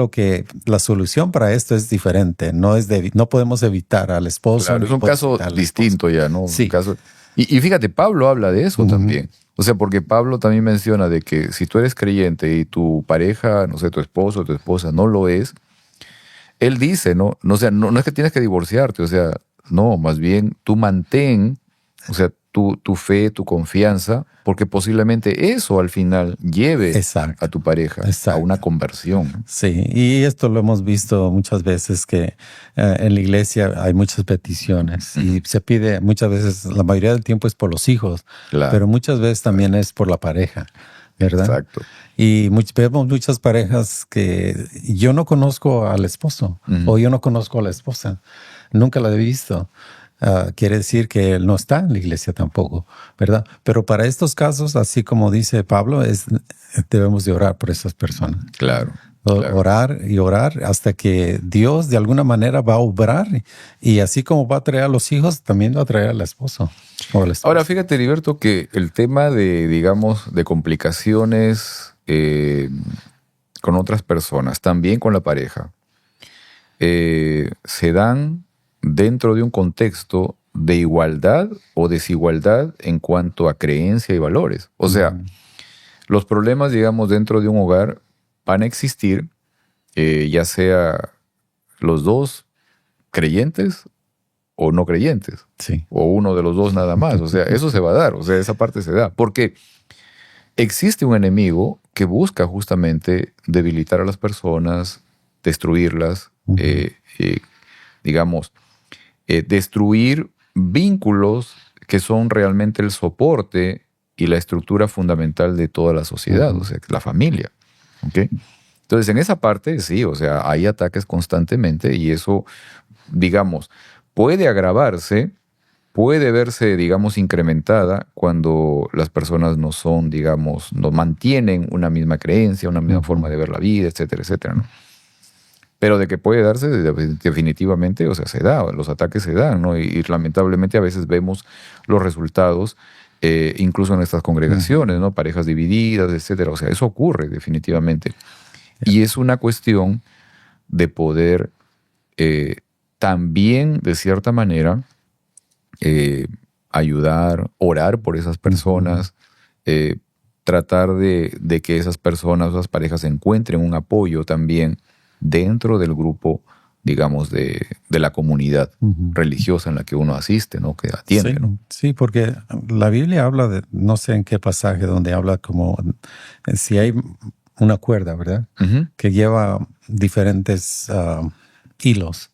la solución para esto es diferente. No podemos evitar al esposo. Claro, es un caso distinto ya, ¿no? Sí. Un caso, y fíjate, Pablo habla de eso también. O sea, porque Pablo también menciona de que si tú eres creyente y tu pareja, no sé, tu esposo o tu esposa no lo es, él dice, no es que tienes que divorciarte, o sea, no, más bien tú mantén, o sea, tu fe, tu confianza, porque posiblemente eso al final lleve Exacto. a tu pareja a una conversión. Sí, y esto lo hemos visto muchas veces que en la iglesia hay muchas peticiones y se pide muchas veces, la mayoría del tiempo es por los hijos, Claro. pero muchas veces también es por la pareja, ¿verdad? Exacto. Y vemos muchas parejas que yo no conozco al esposo o yo no conozco a la esposa, nunca la he visto. Quiere decir que él no está en la iglesia tampoco, ¿verdad? Pero para estos casos, así como dice Pablo, debemos de orar por esas personas. Claro. Orar y orar hasta que Dios de alguna manera va a obrar y así como va a traer a los hijos, también va a traer al esposo. Ahora, fíjate, Heriberto, que el tema de, digamos, de complicaciones con otras personas, también con la pareja, se dan dentro de un contexto de igualdad o desigualdad en cuanto a creencia y valores. O sea, los problemas, digamos, dentro de un hogar van a existir, ya sea los dos creyentes o no creyentes, sí, o uno de los dos nada más. O sea, eso se va a dar, o sea, esa parte se da. Porque existe un enemigo que busca justamente debilitar a las personas, destruirlas, digamos, destruir vínculos que son realmente el soporte y la estructura fundamental de toda la sociedad, o sea, la familia. ¿Okay? Entonces, en esa parte, sí, o sea, hay ataques constantemente y eso, digamos, puede agravarse, puede verse, digamos, incrementada cuando las personas no son, digamos, no mantienen una misma creencia, una misma forma de ver la vida, etcétera, etcétera, ¿no? Pero de que puede darse, definitivamente, o sea, se da, los ataques se dan, ¿no? Y lamentablemente a veces vemos los resultados, incluso en estas congregaciones, ¿no? Parejas divididas, etcétera. O sea, eso ocurre definitivamente. Y es una cuestión de poder también, de cierta manera, ayudar, orar por esas personas, tratar de que esas personas, esas parejas encuentren un apoyo también dentro del grupo, digamos, de la comunidad religiosa en la que uno asiste, ¿no? Que atiende, sí, ¿no? Sí, porque la Biblia habla de, no sé en qué pasaje, donde habla como si hay una cuerda, ¿verdad? Que lleva diferentes hilos.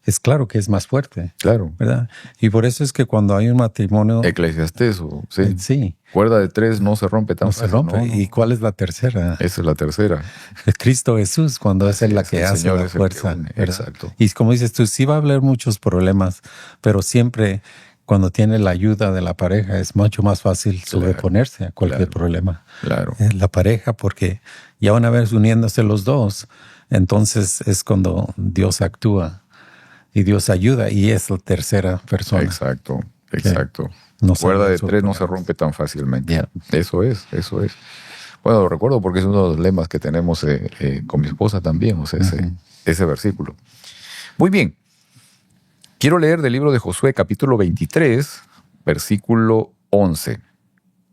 Es claro que es más fuerte. Claro. ¿Verdad? Y por eso es que cuando hay un matrimonio... Eclesiastés, sí. Sí. Cuerda de tres no se rompe tan fácil. No se rompe. No. ¿Y cuál es la tercera? Esa es la tercera. Es Cristo Jesús, cuando es la que hace la fuerza. Exacto. Y como dices tú, sí va a haber muchos problemas, pero siempre cuando tiene la ayuda de la pareja es mucho más fácil sobreponerse a cualquier problema. Claro. La pareja, porque ya una vez uniéndose los dos, entonces es cuando Dios actúa. Y Dios ayuda y es la tercera persona. Exacto. Cuerda de tres no se rompe tan fácilmente. Yeah. Eso es. Bueno, lo recuerdo porque es uno de los lemas que tenemos con mi esposa también, o sea, ese versículo. Muy bien. Quiero leer del libro de Josué, capítulo 23, versículo 11.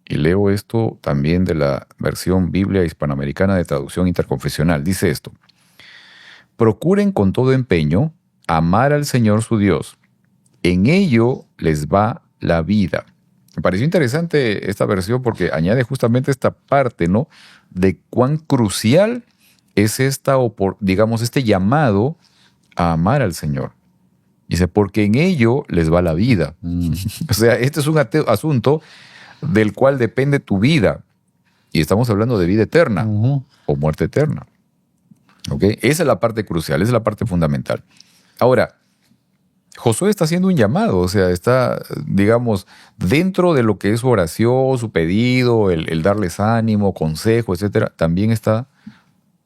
Y leo esto también de la versión Biblia Hispanoamericana de Traducción Interconfesional. Dice esto: procuren con todo empeño amar al Señor su Dios. En ello les va la vida. Me pareció interesante esta versión porque añade justamente esta parte, ¿no? De cuán crucial es digamos, este llamado a amar al Señor. Dice, porque en ello les va la vida. O sea, este es un asunto del cual depende tu vida. Y estamos hablando de vida eterna o muerte eterna. ¿Ok? Esa es la parte crucial, esa es la parte fundamental. Ahora, Josué está haciendo un llamado, o sea, está, digamos, dentro de lo que es su oración, su pedido, el darles ánimo, consejo, etcétera, también está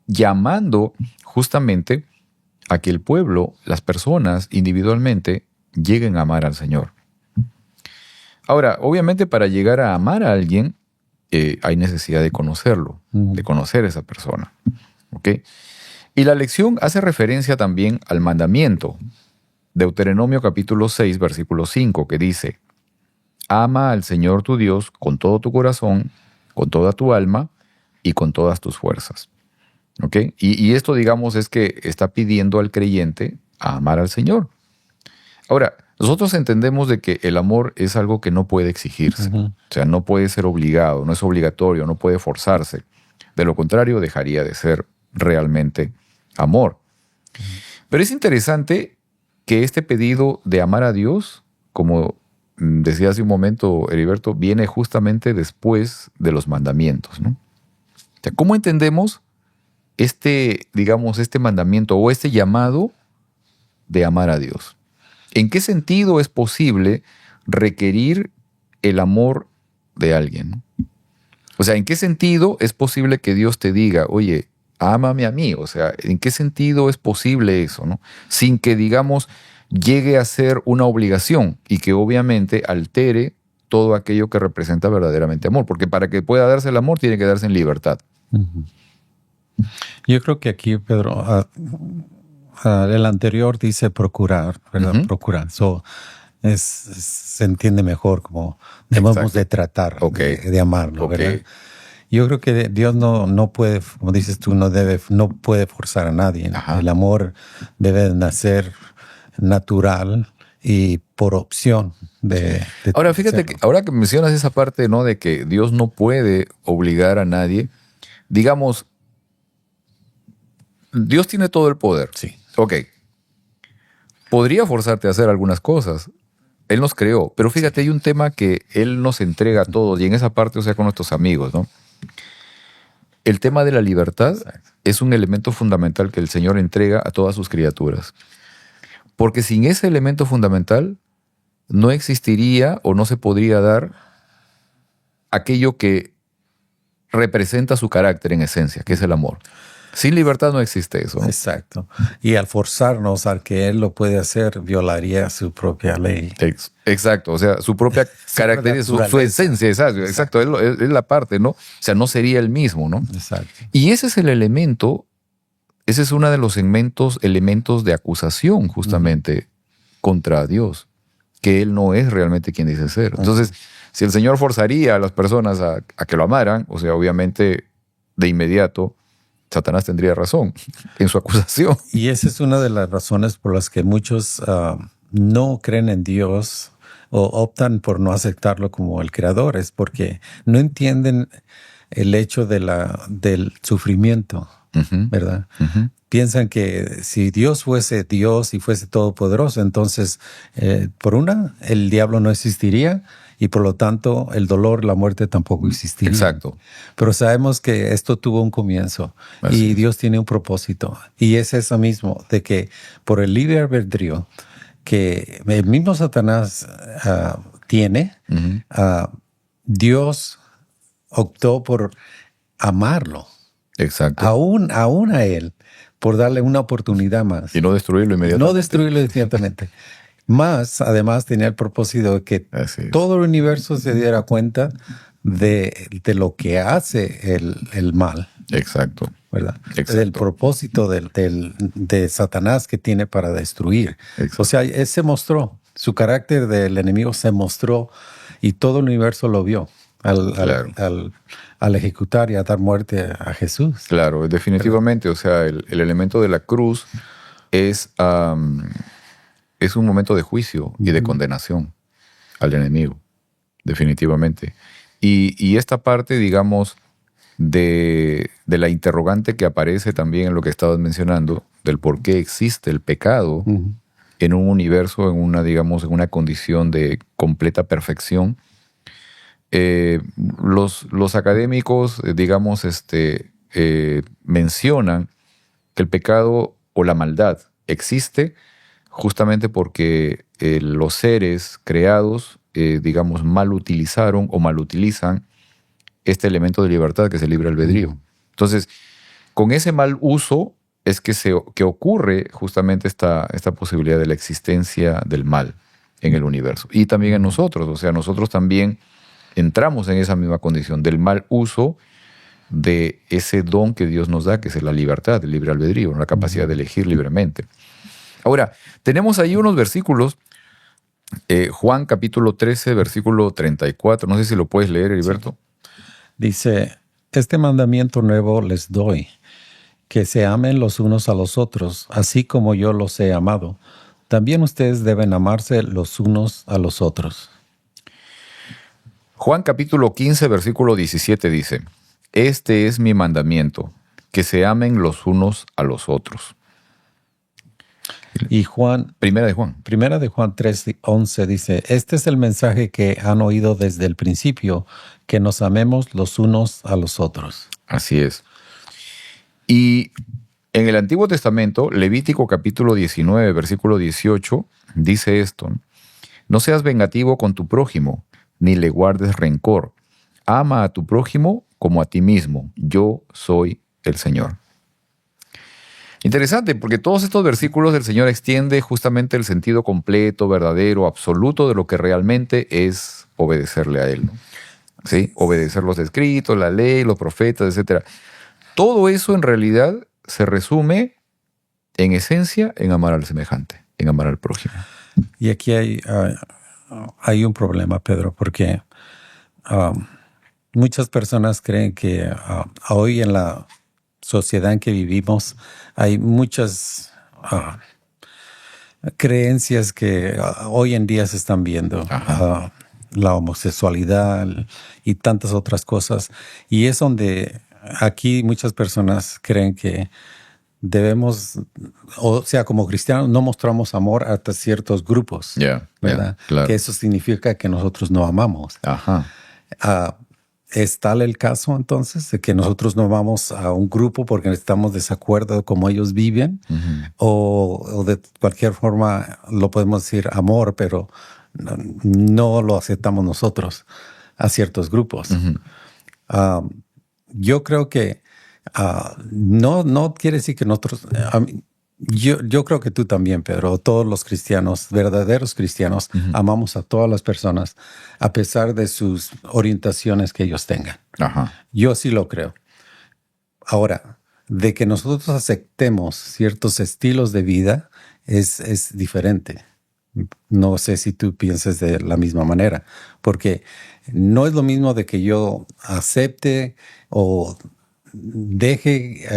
llamando justamente a que el pueblo, las personas individualmente, lleguen a amar al Señor. Ahora, obviamente para llegar a amar a alguien, hay necesidad de conocerlo, de conocer a esa persona. ¿Ok? Y la lección hace referencia también al mandamiento. Deuteronomio capítulo 6, versículo 5, que dice: ama al Señor tu Dios con todo tu corazón, con toda tu alma y con todas tus fuerzas. ¿Ok? Y esto, digamos, es que está pidiendo al creyente a amar al Señor. Ahora, nosotros entendemos de que el amor es algo que no puede exigirse. O sea, no puede ser obligado, no es obligatorio, no puede forzarse. De lo contrario, dejaría de ser realmente amor. Pero es interesante que este pedido de amar a Dios, como decía hace un momento Heriberto, viene justamente después de los mandamientos, ¿no? O sea, ¿cómo entendemos digamos, este mandamiento o este llamado de amar a Dios? ¿En qué sentido es posible requerir el amor de alguien? O sea, ¿en qué sentido es posible que Dios te diga, oye, ámame a mí? O sea, ¿en qué sentido es posible eso, no? Sin que, digamos, llegue a ser una obligación y que obviamente altere todo aquello que representa verdaderamente amor. Porque para que pueda darse el amor, tiene que darse en libertad. Yo creo que aquí, Pedro, el anterior dice procurar, ¿verdad? Procurar. Se entiende mejor como debemos de tratar de amarlo, ¿verdad? Yo creo que Dios no puede, como dices tú, no puede forzar a nadie. Ajá. El amor debe nacer natural y por opción Ahora, fíjate que ahora que mencionas esa parte, ¿no? De que Dios no puede obligar a nadie, digamos, Dios tiene todo el poder. Sí. Ok. Podría forzarte a hacer algunas cosas. Él nos creó. Pero fíjate, hay un tema que Él nos entrega a todos. Y en esa parte, o sea, con nuestros amigos, ¿no? El tema de la libertad es un elemento fundamental que el Señor entrega a todas sus criaturas. Porque sin ese elemento fundamental no existiría o no se podría dar aquello que representa su carácter en esencia, que es el amor. Sin libertad no existe eso. Exacto. Y al forzarnos a que Él lo puede hacer, violaría su propia ley. Exacto. O sea, su propia carácter, su esencia. Exacto. Es la parte, ¿no? O sea, no sería el mismo, ¿no? Exacto. Y ese es el elemento, ese es uno de los elementos de acusación, justamente, contra Dios. Que Él no es realmente quien dice ser. Entonces, si el Señor forzaría a las personas a que lo amaran, o sea, obviamente, de inmediato, Satanás tendría razón en su acusación. Y esa es una de las razones por las que muchos no creen en Dios o optan por no aceptarlo como el creador. Es porque no entienden el hecho del sufrimiento, ¿verdad? Piensan que si Dios fuese Dios y fuese todopoderoso, entonces, el diablo no existiría. Y por lo tanto, el dolor, la muerte tampoco existiría. Exacto. Pero sabemos que esto tuvo un comienzo. Así y Dios tiene un propósito. Y es eso mismo, de que por el libre albedrío que el mismo Satanás tiene, Dios optó por amarlo. Exacto. Aún a Él, por darle una oportunidad más. Y no destruirlo inmediatamente. No destruirlo inmediatamente. Más, además, tenía el propósito de que todo el universo se diera cuenta de lo que hace el mal. Exacto. ¿Verdad? Exacto. Del propósito de Satanás que tiene para destruir. Exacto. O sea, él se mostró, su carácter del enemigo se mostró y todo el universo lo vio al ejecutar y a dar muerte a Jesús. Claro, definitivamente. O sea, el elemento de la cruz es un momento de juicio y de condenación al enemigo, definitivamente. Y esta parte, digamos, de la interrogante que aparece también en lo que estabas mencionando, del por qué existe el pecado en un universo, en una condición de completa perfección. Los académicos, digamos, mencionan que el pecado o la maldad existe justamente porque los seres creados, digamos, mal utilizaron o mal utilizan este elemento de libertad que es el libre albedrío. Entonces, con ese mal uso es que ocurre justamente esta posibilidad de la existencia del mal en el universo. Y también en nosotros. O sea, nosotros también entramos en esa misma condición del mal uso de ese don que Dios nos da, que es la libertad, el libre albedrío, la capacidad de elegir libremente. Ahora, tenemos ahí unos versículos, Juan capítulo 13, versículo 34, no sé si lo puedes leer, Heriberto. Sí. Dice, este mandamiento nuevo les doy, que se amen los unos a los otros, así como yo los he amado. también ustedes deben amarse los unos a los otros. Juan capítulo 15, versículo 17 dice, este es mi mandamiento, que se amen los unos a los otros. Y Primera de Juan 3:11 dice, este es el mensaje que han oído desde el principio, que nos amemos los unos a los otros. Así es. Y en el Antiguo Testamento, Levítico capítulo 19, versículo 18, dice esto, no seas vengativo con tu prójimo, ni le guardes rencor. Ama a tu prójimo como a ti mismo. Yo soy el Señor. Interesante, porque todos estos versículos del Señor extiende justamente el sentido completo, verdadero, absoluto de lo que realmente es obedecerle a Él, ¿no? ¿Sí? Obedecer los escritos, la ley, los profetas, etc. Todo eso en realidad se resume en esencia en amar al semejante, en amar al prójimo. Y aquí hay un problema, Pedro, porque muchas personas creen que hoy en la sociedad en que vivimos hay muchas creencias que hoy en día se están viendo. La homosexualidad y tantas otras cosas. Y es donde aquí muchas personas creen que debemos, o sea, como cristianos, no mostramos amor hasta ciertos grupos, ¿verdad? Claro. Que eso significa que nosotros no amamos. ¿Es tal el caso entonces de que nosotros no vamos a un grupo porque estamos de desacuerdo como ellos viven? O de cualquier forma lo podemos decir amor, pero no lo aceptamos nosotros a ciertos grupos. Yo creo que no quiere decir que nosotros... Yo creo que tú también, Pedro, todos los cristianos, verdaderos cristianos, amamos a todas las personas a pesar de sus orientaciones que ellos tengan. Yo sí lo creo. Ahora, de que nosotros aceptemos ciertos estilos de vida es diferente. No sé si tú piensas de la misma manera, porque no es lo mismo de que yo acepte o deje,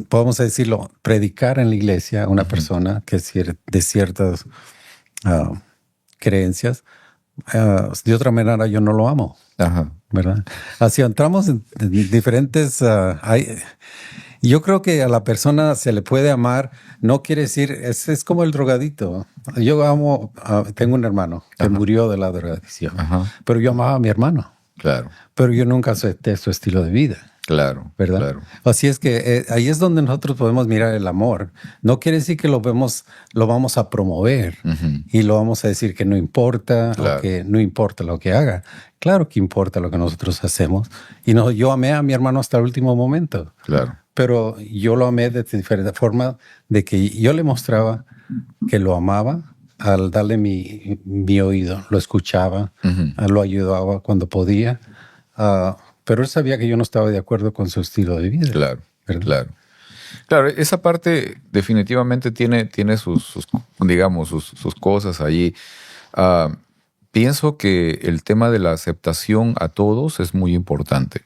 podemos decirlo, predicar en la iglesia a una persona que es de ciertas creencias. De otra manera, yo no lo amo, ¿verdad? Así entramos en diferentes... yo creo que a la persona se le puede amar, no quiere decir, es como el drogadito. Yo amo, tengo un hermano que murió de la drogadicción, pero yo amaba a mi hermano. Claro. Pero yo nunca acepté su estilo de vida. Claro, ¿verdad? Claro. Así es que ahí es donde nosotros podemos mirar el amor. No quiere decir que lo vamos a promover y lo vamos a decir que no importa o que no importa lo que haga. Claro que importa lo que nosotros hacemos. Y yo amé a mi hermano hasta el último momento. Claro. Pero yo lo amé de diferente forma, de que yo le mostraba que lo amaba al darle mi oído. Lo escuchaba, lo ayudaba cuando podía. Pero él sabía que yo no estaba de acuerdo con su estilo de vida. Claro, ¿verdad? claro. Claro, esa parte definitivamente tiene sus digamos, sus cosas allí. Pienso que el tema de la aceptación a todos es muy importante.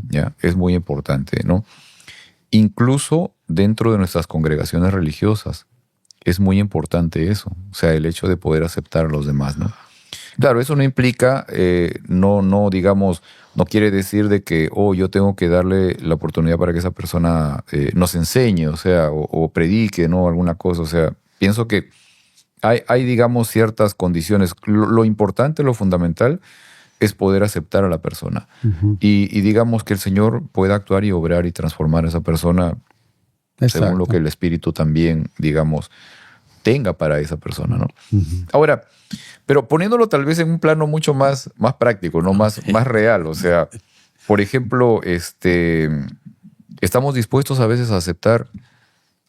¿Ya? Es muy importante, ¿no? Incluso dentro de nuestras congregaciones religiosas es muy importante eso. O sea, el hecho de poder aceptar a los demás, ¿no? Claro, eso no implica, digamos, no quiere decir de que, yo tengo que darle la oportunidad para que esa persona nos enseñe, o sea, o predique, ¿no? Alguna cosa. O sea, pienso que hay digamos, ciertas condiciones. Lo importante, lo fundamental, es poder aceptar a la persona. Y digamos que el Señor pueda actuar y obrar y transformar a esa persona según lo que el Espíritu también, digamos, tenga para esa persona, ¿no? Ahora, pero poniéndolo tal vez en un plano mucho más práctico, ¿no? Más real. O sea, por ejemplo, estamos dispuestos a veces a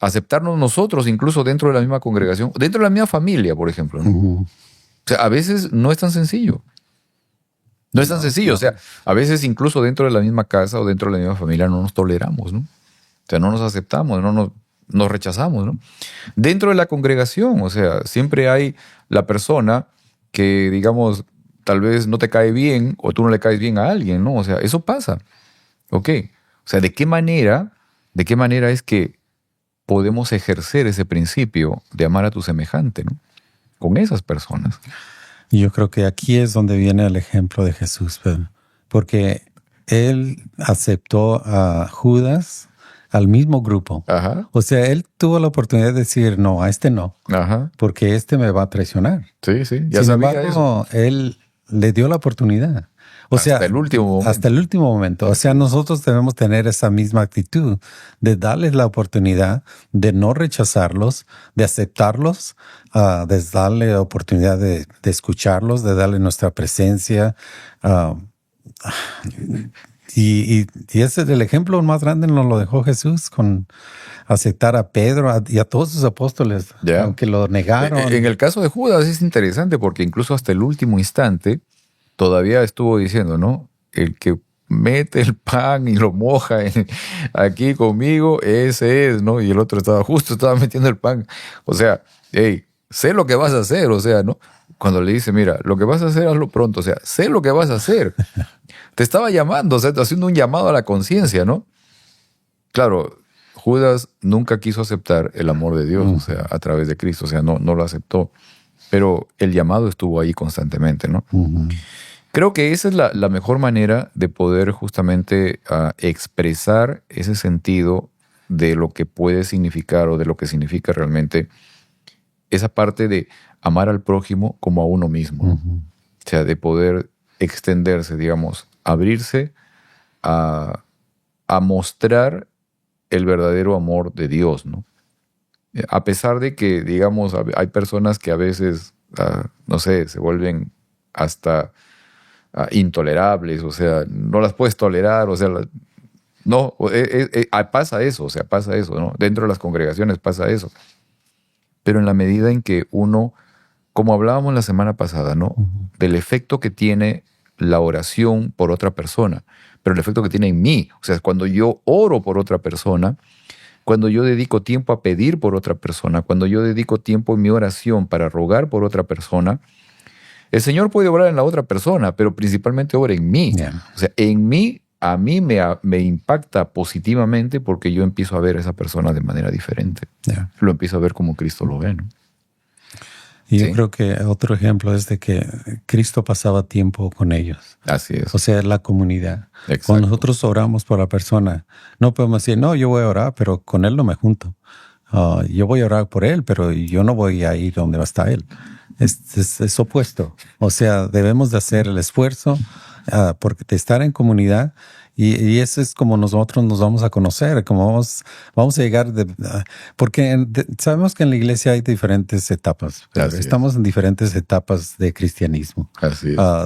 aceptarnos nosotros, incluso dentro de la misma congregación, dentro de la misma familia, por ejemplo, ¿no? O sea, a veces no es tan sencillo. No es tan sencillo. O sea, a veces incluso dentro de la misma casa o dentro de la misma familia no nos toleramos, ¿no? O sea, no nos aceptamos, nos rechazamos, ¿no? Dentro de la congregación, o sea, siempre hay la persona que, digamos, tal vez no te cae bien o tú no le caes bien a alguien, ¿no? O sea, eso pasa. ¿Ok? O sea, ¿de qué manera es que podemos ejercer ese principio de amar a tu semejante, ¿no? Con esas personas. Y yo creo que aquí es donde viene el ejemplo de Jesús, porque él aceptó a Judas, al mismo grupo. Ajá. O sea, él tuvo la oportunidad de decir, no, a este no, Ajá. porque este me va a traicionar. Sí, ya Sin sabía embargo, eso. él le dio la oportunidad. O sea, hasta el último momento. Hasta el último momento. O sea, nosotros debemos tener esa misma actitud de darles la oportunidad, de no rechazarlos, de aceptarlos, de darle la oportunidad de escucharlos, de darle nuestra presencia. Y ese es el ejemplo más grande, nos lo dejó Jesús con aceptar a Pedro y a todos sus apóstoles, aunque lo negaron. En el caso de Judas es interesante porque incluso hasta el último instante todavía estuvo diciendo, ¿no? El que mete el pan y lo moja aquí conmigo, ese es, ¿no? Y el otro estaba metiendo el pan. O sea, hey, sé lo que vas a hacer, o sea, ¿no? Cuando le dice, mira, lo que vas a hacer, hazlo pronto. O sea, sé lo que vas a hacer. Te estaba llamando, o sea, haciendo un llamado a la conciencia, ¿no? Claro, Judas nunca quiso aceptar el amor de Dios, o sea, a través de Cristo, o sea, no lo aceptó. Pero el llamado estuvo ahí constantemente, ¿no? Creo que esa es la mejor manera de poder justamente expresar ese sentido de lo que puede significar o de lo que significa realmente esa parte de amar al prójimo como a uno mismo. O sea, de poder extenderse, digamos, abrirse a mostrar el verdadero amor de Dios, ¿no? A pesar de que, digamos, hay personas que a veces, no sé, se vuelven hasta intolerables, o sea, no las puedes tolerar, o sea, pasa eso, ¿no? Dentro de las congregaciones pasa eso. Pero en la medida en que uno, como hablábamos la semana pasada, ¿no? Del efecto que tiene la oración por otra persona, pero el efecto que tiene en mí, o sea, cuando yo oro por otra persona, cuando yo dedico tiempo a pedir por otra persona, cuando yo dedico tiempo en mi oración para rogar por otra persona, el Señor puede obrar en la otra persona, pero principalmente obra en mí. O sea, en mí, a mí me impacta positivamente porque yo empiezo a ver a esa persona de manera diferente. Lo empiezo a ver como Cristo lo ve, ¿no? Y yo creo que otro ejemplo es de que Cristo pasaba tiempo con ellos. Así es. O sea, la comunidad. Exacto. Cuando nosotros oramos por la persona, no podemos decir, no, yo voy a orar, pero con él no me junto. Yo voy a orar por él, pero yo no voy a ir donde va a estar él. Es opuesto. O sea, debemos de hacer el esfuerzo porque de estar en comunidad. Y eso es como nosotros nos vamos a conocer, como vamos a llegar, porque sabemos que en la iglesia hay diferentes etapas. Estamos en diferentes etapas de cristianismo,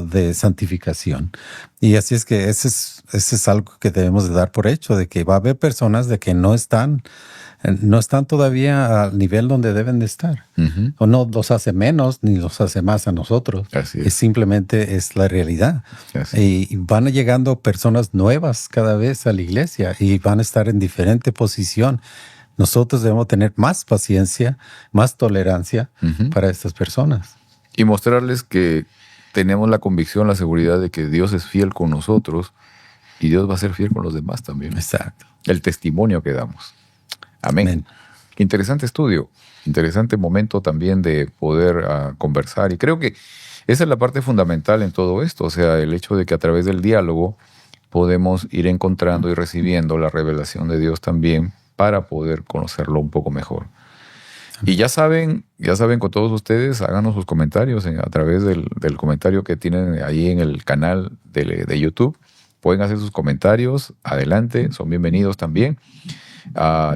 de santificación. Y así es que ese es algo que debemos de dar por hecho, de que va a haber personas de que no están todavía al nivel donde deben de estar. O no los hace menos ni los hace más a nosotros. Simplemente es la realidad. Y van llegando personas nuevas cada vez a la iglesia y van a estar en diferente posición. Nosotros debemos tener más paciencia, más tolerancia para estas personas. Y mostrarles que tenemos la convicción, la seguridad de que Dios es fiel con nosotros y Dios va a ser fiel con los demás también. Exacto. El testimonio que damos. Amén. Qué interesante estudio, interesante momento también de poder conversar. Y creo que esa es la parte fundamental en todo esto, o sea, el hecho de que a través del diálogo podemos ir encontrando y recibiendo la revelación de Dios también para poder conocerlo un poco mejor. Y ya saben con todos ustedes, háganos sus comentarios a través del comentario que tienen ahí en el canal de YouTube. Pueden hacer sus comentarios, adelante, son bienvenidos también.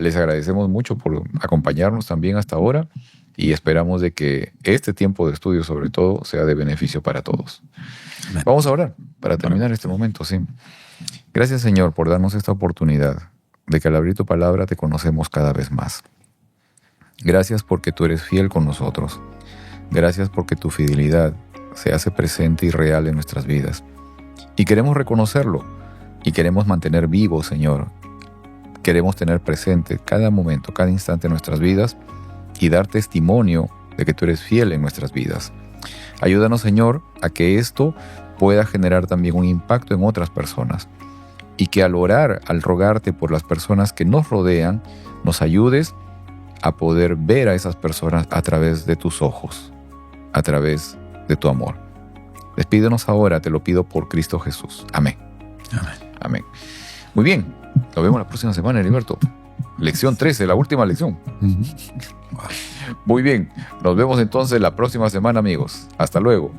Les agradecemos mucho por acompañarnos también hasta ahora y esperamos de que este tiempo de estudio sobre todo sea de beneficio para todos. Amén. Vamos a orar para terminar este momento. Sí. Gracias, Señor, por darnos esta oportunidad de que al abrir tu palabra te conocemos cada vez más. Gracias porque tú eres fiel con nosotros. Gracias porque tu fidelidad se hace presente y real en nuestras vidas. Y queremos reconocerlo y queremos mantener vivo, Señor. Queremos tener presente cada momento, cada instante de nuestras vidas y dar testimonio de que tú eres fiel en nuestras vidas. Ayúdanos, Señor, a que esto pueda generar también un impacto en otras personas y que al orar, al rogarte por las personas que nos rodean, nos ayudes a poder ver a esas personas a través de tus ojos, a través de tu amor. Despídenos ahora, te lo pido por Cristo Jesús. Amén. Amén. Amén. Muy bien, nos vemos la próxima semana, Heriberto. Lección 13, la última lección. Muy bien, nos vemos entonces la próxima semana, amigos. Hasta luego.